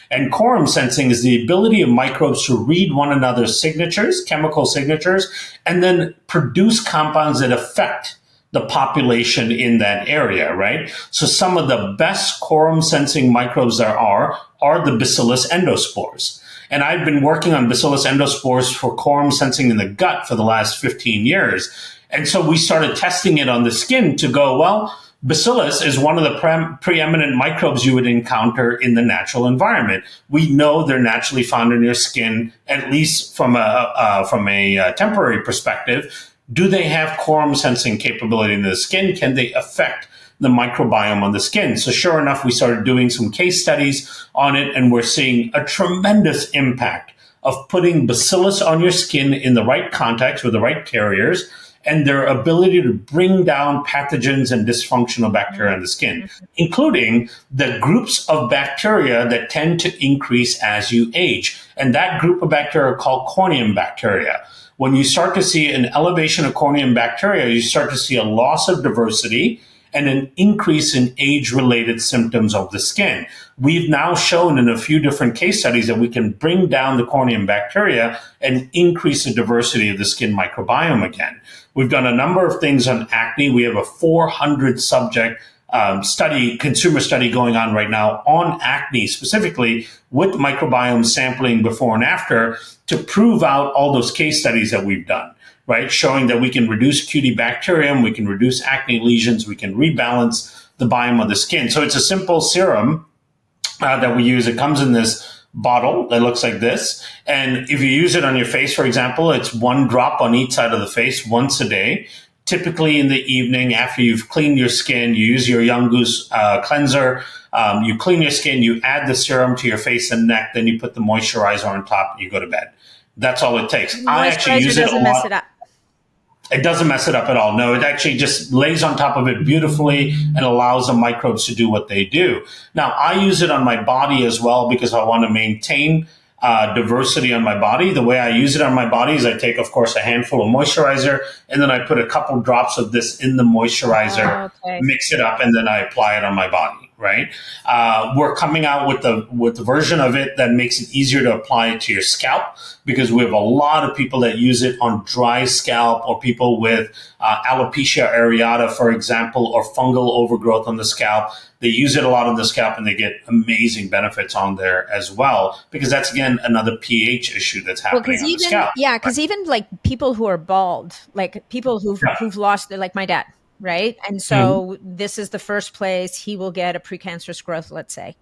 And quorum sensing is the ability of microbes to read one another's signatures, chemical signatures, and then produce compounds that affect the population in that area, right? So some of the best quorum sensing microbes there are the Bacillus endospores. And I've been working on Bacillus endospores for quorum sensing in the gut for the last 15 years. And so we started testing it on the skin to go, well, Bacillus is one of the preeminent microbes you would encounter in the natural environment. We know they're naturally found in your skin, at least from a temporary perspective. Do they have quorum sensing capability in the skin? Can they affect the microbiome on the skin? So sure enough, we started doing some case studies on it, and we're seeing a tremendous impact of putting Bacillus on your skin in the right context with the right carriers, and their ability to bring down pathogens and dysfunctional bacteria in the skin, including the groups of bacteria that tend to increase as you age. And that group of bacteria are called corneum bacteria. When you start to see an elevation of corneum bacteria, you start to see a loss of diversity and an increase in age-related symptoms of the skin. We've now shown in a few different case studies that we can bring down the corneum bacteria and increase the diversity of the skin microbiome again. We've done a number of things on acne. We have a 400 subject consumer study going on right now on acne, specifically with microbiome sampling before and after, to prove out all those case studies that we've done, right? Showing that we can reduce Cutibacterium, we can reduce acne lesions, we can rebalance the biome of the skin. So it's a simple serum that we use. It comes in this bottle that looks like this. And if you use it on your face, for example, it's 1 drop on each side of the face once a day. Typically in the evening after you've cleaned your skin, you use your Young Goose cleanser, you clean your skin, you add the serum to your face and neck, then you put the moisturizer on top and you go to bed. That's all it takes. I actually use it a lot. Mess it up. It doesn't mess it up at all. No, it actually just lays on top of it beautifully and allows the microbes to do what they do. Now, I use it on my body as well because I want to maintain diversity on my body. The way I use it on my body is I take, of course, a handful of moisturizer, and then I put a couple drops of this in the moisturizer, mix it up, and then I apply it on my body. Right? We're coming out with the version of it that makes it easier to apply it to your scalp, because we have a lot of people that use it on dry scalp, or people with alopecia areata, for example, or fungal overgrowth on the scalp. They use it a lot on the scalp and they get amazing benefits on there as well, because that's, again, another pH issue that's happening on the scalp. Yeah, because even like people who are bald, like people who've lost, like my dad, right? And so this is the first place he will get a precancerous growth, let's say,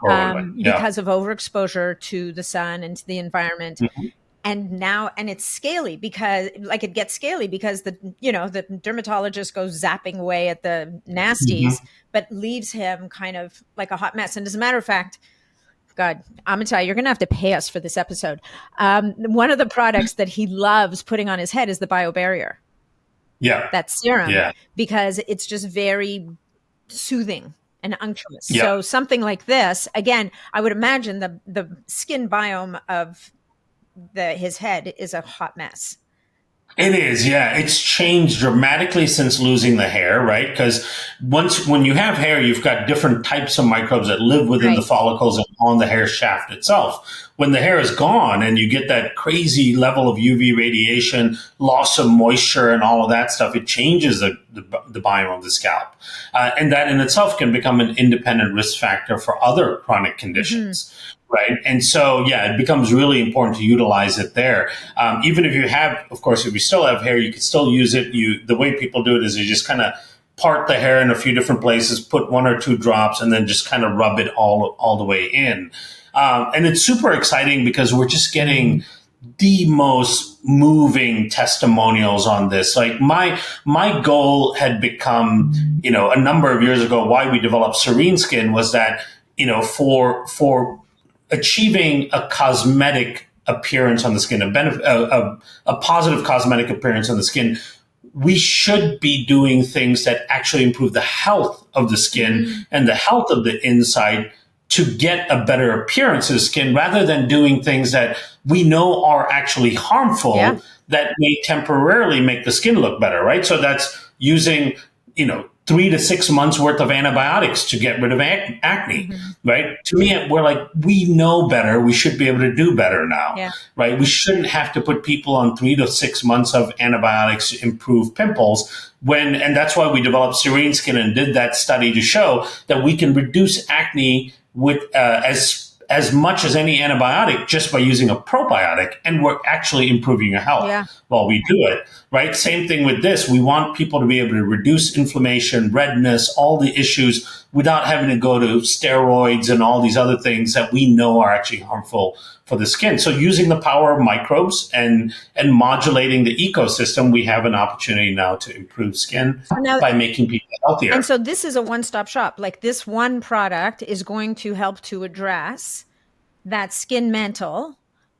because of overexposure to the sun and to the environment. And it's scaly because it gets scaly because the dermatologist goes zapping away at the nasties, but leaves him kind of like a hot mess. And as a matter of fact, God, I'm gonna tell you, you're gonna have to pay us for this episode. One of the products that he loves putting on his head is the biobarrier. Yeah. That serum, because it's just very soothing and unctuous. Yeah. So something like this, again, I would imagine the skin biome of his head is a hot mess. It is, yeah. It's changed dramatically since losing the hair, right? Because when you have hair, you've got different types of microbes that live within the follicles and on the hair shaft itself. When the hair is gone and you get that crazy level of UV radiation, loss of moisture and all of that stuff, it changes the biome of the scalp. And that in itself can become an independent risk factor for other chronic conditions. Right. And so, it becomes really important to utilize it there. Even if you have, of course, if you still have hair, you can still use it. The way people do it is you just kind of part the hair in a few different places, put 1 or 2 drops, and then just kind of rub it all the way in. And it's super exciting because we're just getting the most moving testimonials on this. Like my goal had become, a number of years ago, why we developed Serene Skin was that, for achieving a cosmetic appearance on the skin, a positive cosmetic appearance on the skin, we should be doing things that actually improve the health of the skin and the health of the inside to get a better appearance of the skin, rather than doing things that we know are actually harmful that may temporarily make the skin look better, right? So that's using, 3 to 6 months worth of antibiotics to get rid of acne, right? To me, we're like, we know better. We should be able to do better now, right? We shouldn't have to put people on 3 to 6 months of antibiotics to improve pimples and that's why we developed Serene Skin and did that study to show that we can reduce acne with as as much as any antibiotic just by using a probiotic, and we're actually improving your health while we do it, right? Same thing with this. We want people to be able to reduce inflammation, redness, all the issues without having to go to steroids and all these other things that we know are actually harmful for the skin. So using the power of microbes and modulating the ecosystem, we have an opportunity now to improve skin by making people healthier. And so this is a one-stop shop. Like this one product is going to help to address that skin mantle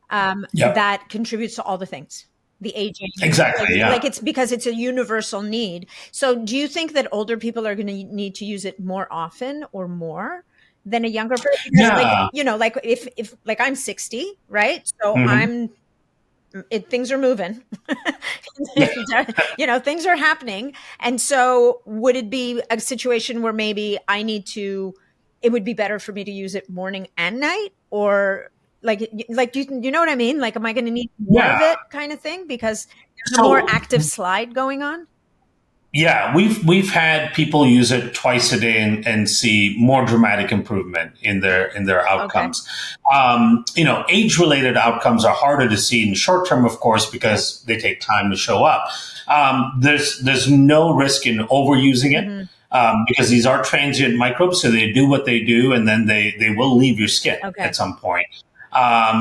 that contributes to all the things. The aging. Exactly, Like it's because it's a universal need. So do you think that older people are going to need to use it more often or more than a younger person? Because like, you know, like if like I'm 60, right? So things are moving, you know, things are happening. And so would it be a situation where maybe it would be better for me to use it morning and night, or like you know what I mean? Like, am I going to need more of it kind of thing? Because there's a more active slide going on. Yeah, we've had people use it twice a day and see more dramatic improvement in their outcomes. You know, age-related outcomes are harder to see in the short term, of course, because they take time to show up. There's no risk in overusing it because these are transient microbes, so they do what they do, and then they will leave your skin at some point.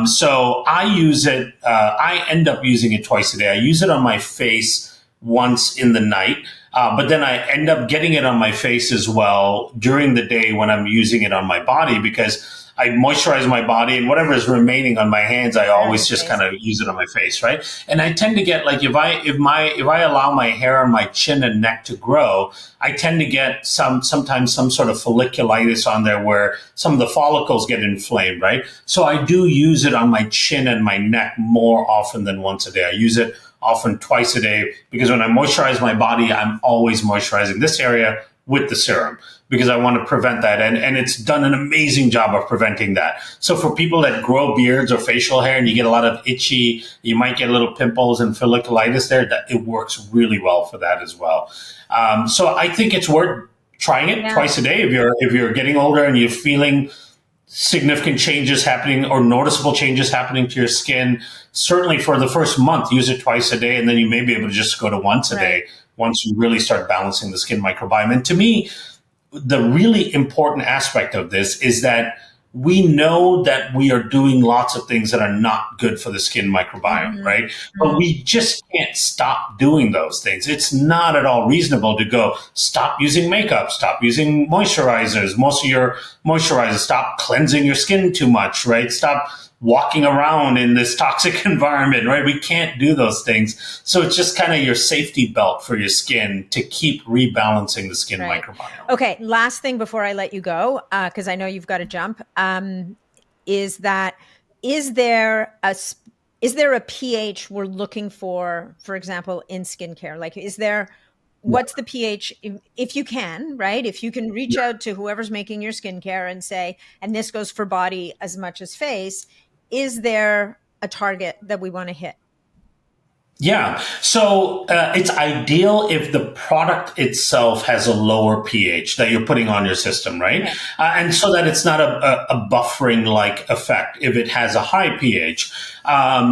So I use it. I end up using it twice a day. I use it on my face once in the night. But then I end up getting it on my face as well during the day when I'm using it on my body, because I moisturize my body, and whatever is remaining on my hands, I always just kind of use it on my face, right? And I tend to get, like, if I allow my hair on my chin and neck to grow, I tend to get sometimes some sort of folliculitis on there where some of the follicles get inflamed, right? So I do use it on my chin and my neck more often than once a day. I use it often twice a day, because when I moisturize my body, I'm always moisturizing this area with the serum, because I want to prevent that. And it's done an amazing job of preventing that. So for people that grow beards or facial hair and you get a lot of itchy, you might get little pimples and folliculitis there, that it works really well for that as well. So I think it's worth trying it twice a day. If you're getting older and you're feeling significant changes happening or noticeable changes happening to your skin, certainly for the first month, use it twice a day, and then you may be able to just go to once a day once you really start balancing the skin microbiome. And to me, the really important aspect of this is that we know that we are doing lots of things that are not good for the skin microbiome, right? But we just can't stop doing those things. It's not at all reasonable to go, stop using makeup, stop using moisturizers, most of your moisturizers, stop cleansing your skin too much, right? Stop walking around in this toxic environment, right? We can't do those things. So it's just kind of your safety belt for your skin to keep rebalancing the skin microbiome. Okay, last thing before I let you go, because I know you've got to jump, is there a pH we're looking for example, in skincare? Like, what's the pH, if you can, right? If you can reach out to whoever's making your skincare and say, and this goes for body as much as face, is there a target that we want to hit? Yeah. So it's ideal if the product itself has a lower pH that you're putting on your system, right? Okay. And so that it's not a buffering-like effect if it has a high pH.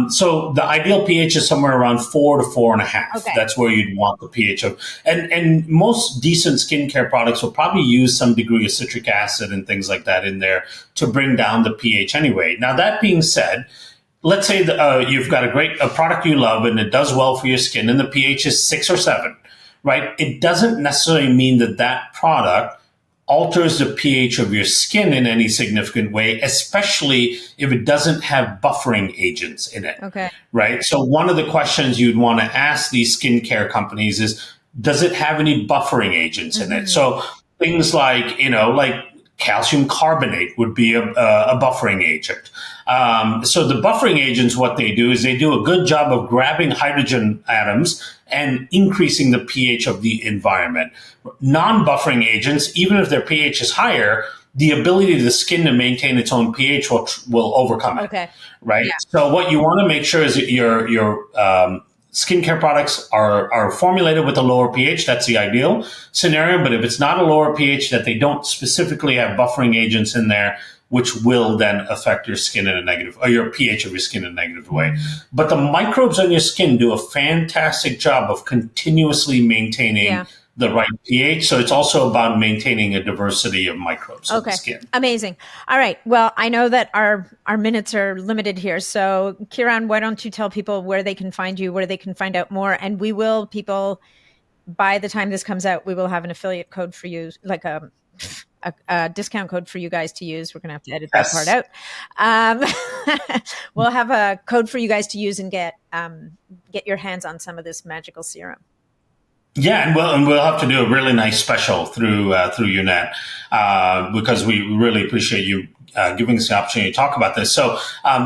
So the ideal pH is somewhere around 4 to 4.5. Okay. That's where you'd want the pH of. And most decent skincare products will probably use some degree of citric acid and things like that in there to bring down the pH anyway. Now, that being said, let's say that, you've got a product you love and it does well for your skin and the pH is 6 or 7, right? It doesn't necessarily mean that product alters the pH of your skin in any significant way, especially if it doesn't have buffering agents in it, right? So one of the questions you'd want to ask these skincare companies is, does it have any buffering agents in it? So things like, like calcium carbonate would be a buffering agent. So the buffering agents, what they do is they do a good job of grabbing hydrogen atoms and increasing the pH of the environment. Non-buffering agents, even if their pH is higher, the ability of the skin to maintain its own pH will overcome it. Right? Yeah. So what you want to make sure is that your skincare products are formulated with a lower pH. That's the ideal scenario. But if it's not a lower pH, that they don't specifically have buffering agents in there, which will then affect your skin in a negative, or your pH of your skin in a negative way. But the microbes on your skin do a fantastic job of continuously maintaining the right pH. So it's also about maintaining a diversity of microbes in the skin. Amazing. All right. Well, I know that our minutes are limited here. So Kiran, why don't you tell people where they can find you, where they can find out more? And we will, people, by the time this comes out, we will have an affiliate code for you, like a discount code for you guys to use. We're going to have to edit that part out. We'll have a code for you guys to use and get your hands on some of this magical serum. Yeah, and we'll have to do a really nice special through UNET because we really appreciate you giving us the opportunity to talk about this. So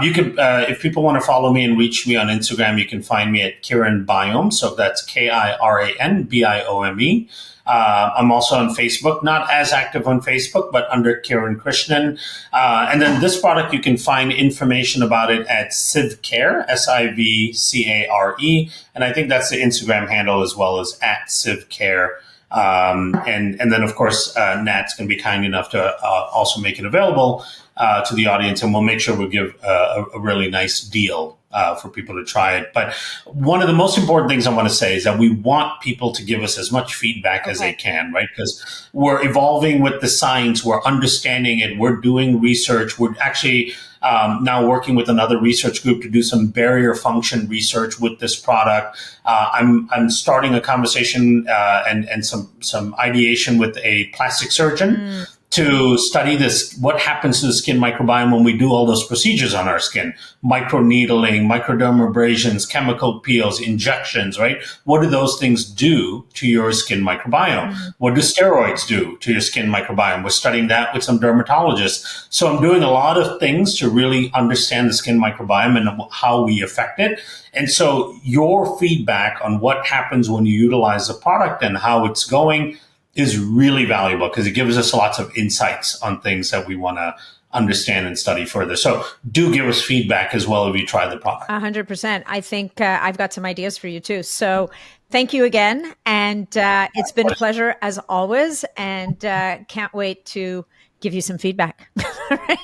you can, if people want to follow me and reach me on Instagram, you can find me at Kiran Biome. So that's KiranBiome. I'm also on Facebook, not as active on Facebook, but under Kiran Krishnan. And then this product, you can find information about it at Civcare, Sivcare. And I think that's the Instagram handle as well as at Civcare. And then, of course, Nat's going to be kind enough to also make it available to the audience, and we'll make sure we give a really nice deal for people to try it. But one of the most important things I want to say is that we want people to give us as much feedback as they can, right? Because we're evolving with the science, we're understanding it, we're doing research, we're actually now working with another research group to do some barrier function research with this product. I'm starting a conversation and some ideation with a plastic surgeon to study this, what happens to the skin microbiome when we do all those procedures on our skin, microneedling, microdermabrasions, chemical peels, injections, right? What do those things do to your skin microbiome? What do steroids do to your skin microbiome? We're studying that with some dermatologists. So I'm doing a lot of things to really understand the skin microbiome and how we affect it. And so your feedback on what happens when you utilize the product and how it's going is really valuable because it gives us lots of insights on things that we want to understand and study further. So do give us feedback as well if you try the product. 100%. I think I've got some ideas for you too. So thank you again. And it's been a pleasure as always. And can't wait to give you some feedback. All right.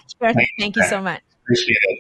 Thank you so much. Appreciate it.